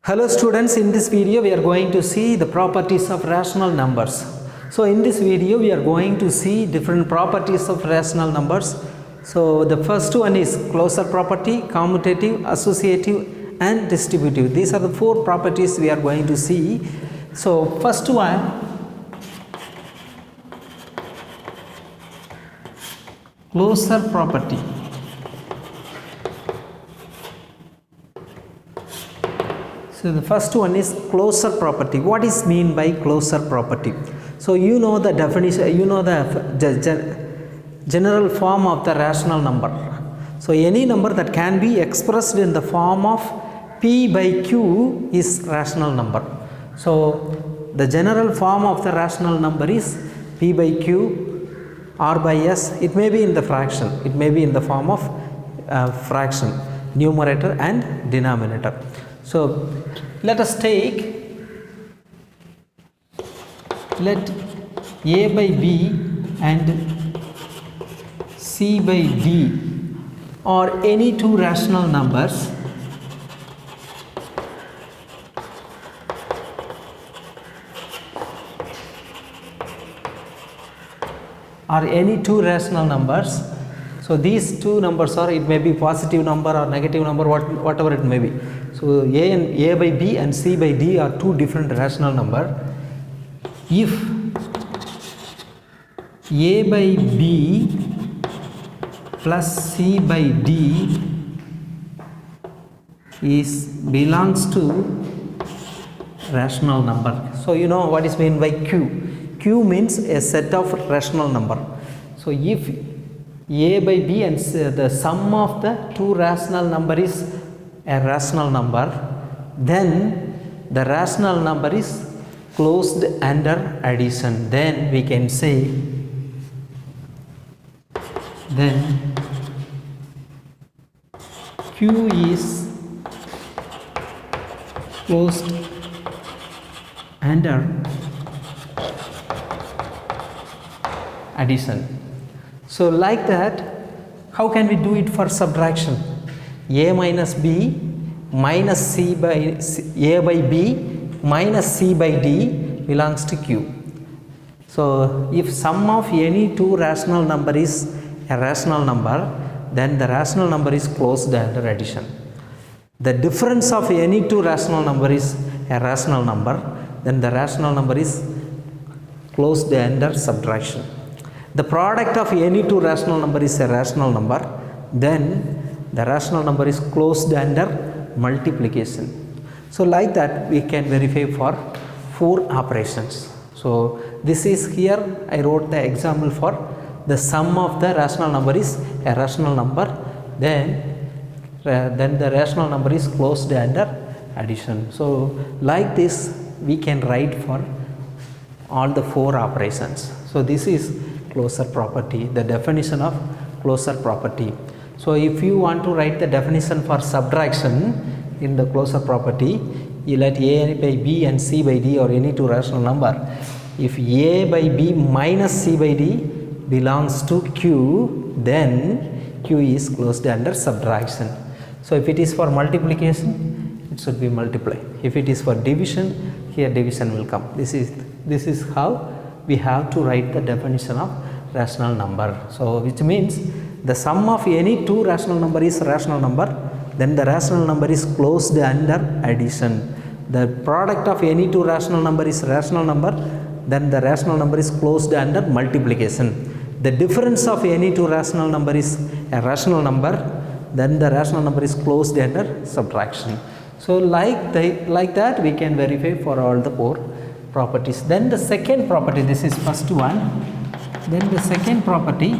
Hello students, in this video we are going to see the properties of rational numbers. So in this video we are going to see different properties of rational numbers. So the first one is closure property, commutative, associative and distributive. These are the four properties we are going to see. So first one, closure property. So the first one is closure property. What is mean by closure property? So you know the definition, you know the general form of the rational number. So any number that can be expressed in the form of P by Q is rational number. So the general form of the rational number is P by Q, R by S. It may be in the fraction, it may be in the form of fraction, numerator and denominator. So let us take, let A by B and C by D or any two rational numbers So these two numbers are, it may be positive number or negative number, whatever it may be. So A by B and C by D are two different rational number. If A by B plus C by D belongs to rational number. So you know what is meant by Q. Q means a set of rational number. So if A by B and the sum of the two rational number is a rational number, then the rational number is closed under addition. Then we can say, then Q is closed under addition. So like that, how can we do it for subtraction? A minus B minus C by A by B minus C by D belongs to Q. So if sum of any two rational number is a rational number, then the rational number is closed under addition. The difference of any two rational number is a rational number, then the rational number is closed under subtraction. The product of any two rational number is a rational number, then the rational number is closed under multiplication. So like that we can verify for four operations. So this is here I wrote the example for the sum of the rational number is a rational number, then the rational number is closed under addition. So like this we can write for all the four operations. So this is closure property, the definition of closure property. So if you want to write the definition for subtraction in the closure property, you let A by B and C by D or any two rational number. If A by B minus C by D belongs to Q, then Q is closed under subtraction. So if it is for multiplication, it should be multiply. If it is for division, here division will come. This is how we have to write the definition of rational number. So which means the sum of any two rational number is rational number, then the rational number is closed under addition. The product of any two rational number is rational number, then the rational number is closed under multiplication. The difference of any two rational number is a rational number, then the rational number is closed under subtraction. So like that we can verify for all the four properties. Then the second property, this is first one, then the second property,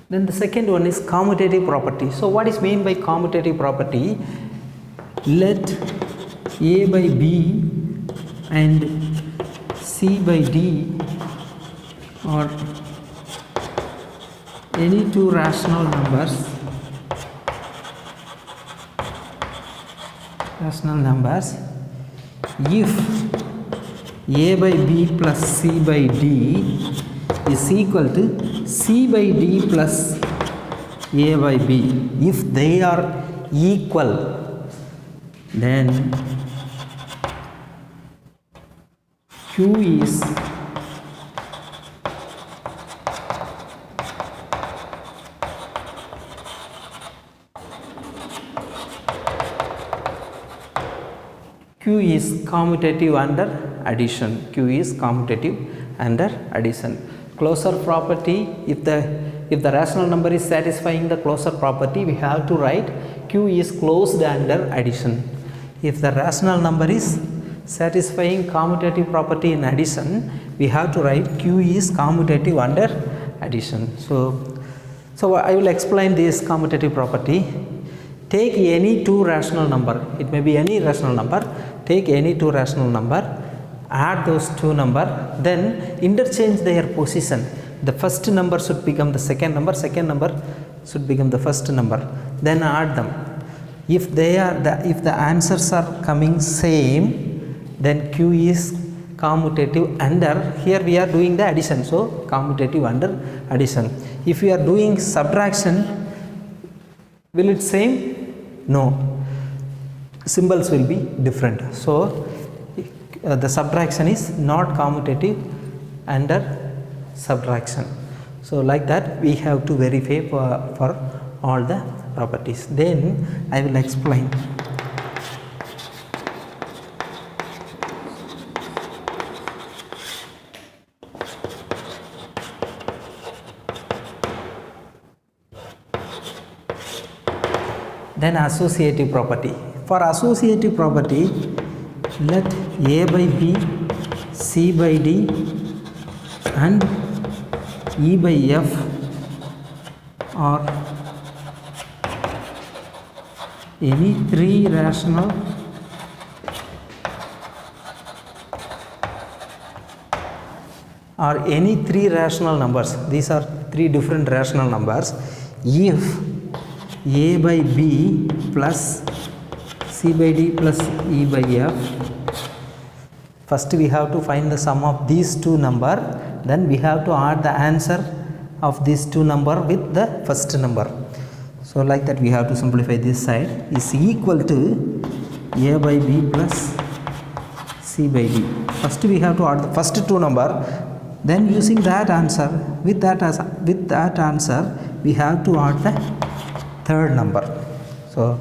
then the second one is commutative property. So what is meant by commutative property? Let A by B and C by D or any two rational numbers if a by b plus c by d is equal to c by d plus a by b. If they are equal, then q is commutative under addition. Q is commutative under addition. Closure property, if the rational number is satisfying the closure property, we have to write Q is closed under addition. If the rational number is satisfying commutative property in addition, we have to write Q is commutative under addition. So I will explain this commutative property. Take any two rational number, it may be any rational number, take any two rational number, add those two number, then interchange their position. The first number should become the second number should become the first number, then add them. If they are if the answers are coming same, then Q is commutative under, here we are doing the addition, so commutative under addition. If we are doing subtraction, will it same? No, symbols will be different. So the subtraction is not commutative under subtraction. So like that we have to verify for all the properties. Then I will explain. Then associative property. For associative property, let a by b, c by d and e by f or any three rational numbers. These are three different rational numbers. If a by b plus c by d plus e by f, first we have to find the sum of these two number, then we have to add the answer of these two number with the first number. So like that we have to simplify this side, is equal to a by b plus c by d. First we have to add the first two number, then using that answer, with that answer we have to add the third number. So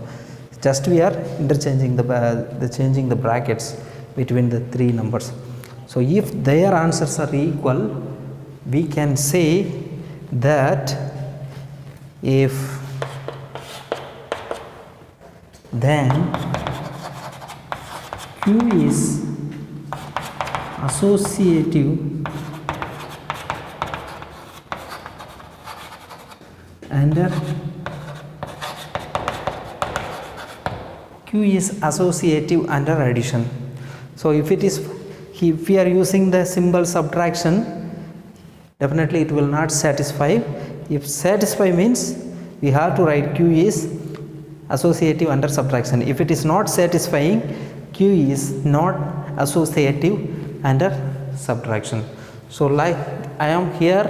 just we are interchanging changing the brackets between the three numbers. So if their answers are equal, we can say that if then Q is associative under addition. So if we are using the symbol subtraction, definitely it will not satisfy. If satisfy means we have to write Q is associative under subtraction. If it is not satisfying, Q is not associative under subtraction. So like I am here,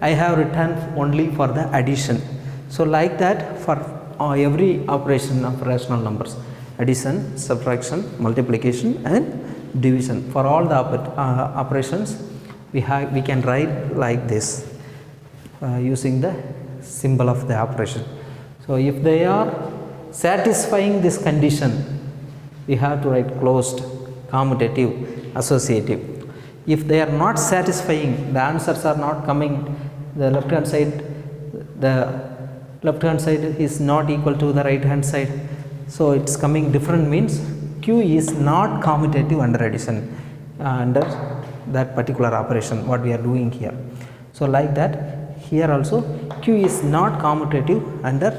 I have written only for the addition. So like that for every operation of rational numbers, addition, subtraction, multiplication and division, for all the operations we can write like this using the symbol of the operation. So if they are satisfying this condition, we have to write closed, commutative, associative. If they are not satisfying, the answers are not coming, the left hand side is not equal to the right hand side, so it's coming different, means Q is not commutative under addition, under that particular operation what we are doing here. So like that here also Q is not commutative under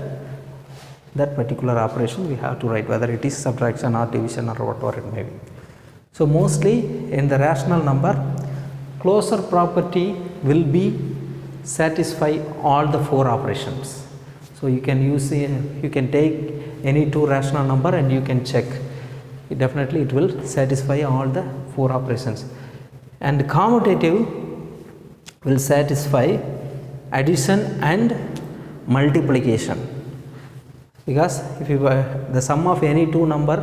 that particular operation. We have to write whether it is subtraction or division or whatever it may be. So mostly in the rational number, closure property will be satisfy all the four operations. So you can take any two rational number and you can check definitely it will satisfy all the 4 operations. And commutative will satisfy addition and multiplication, because if you the sum of any two number,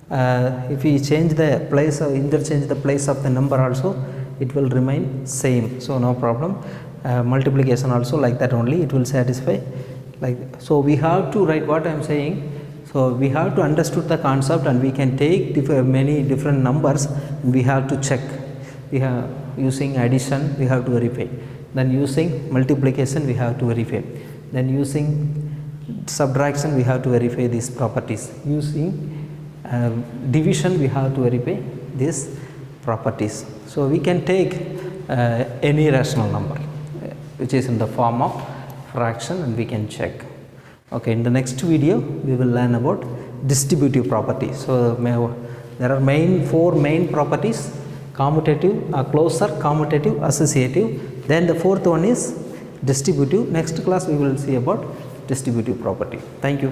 if we change the place or interchange the place of the number also, it will remain same, so no problem. Multiplication also like that only, it will satisfy like that. So we have to write what I am saying. So we have to understood the concept, and we can take many different numbers and we have to check. We have using addition we have to verify, then using multiplication we have to verify, then using subtraction we have to verify these properties, using division we have to verify these properties. So we can take any rational number which is in the form of fraction, and we can check. Okay, in the next video we will learn about distributive property. So there are 4 main properties: commutative, closure, commutative, associative. Then the fourth one is distributive. Next class we will see about distributive property. Thank you.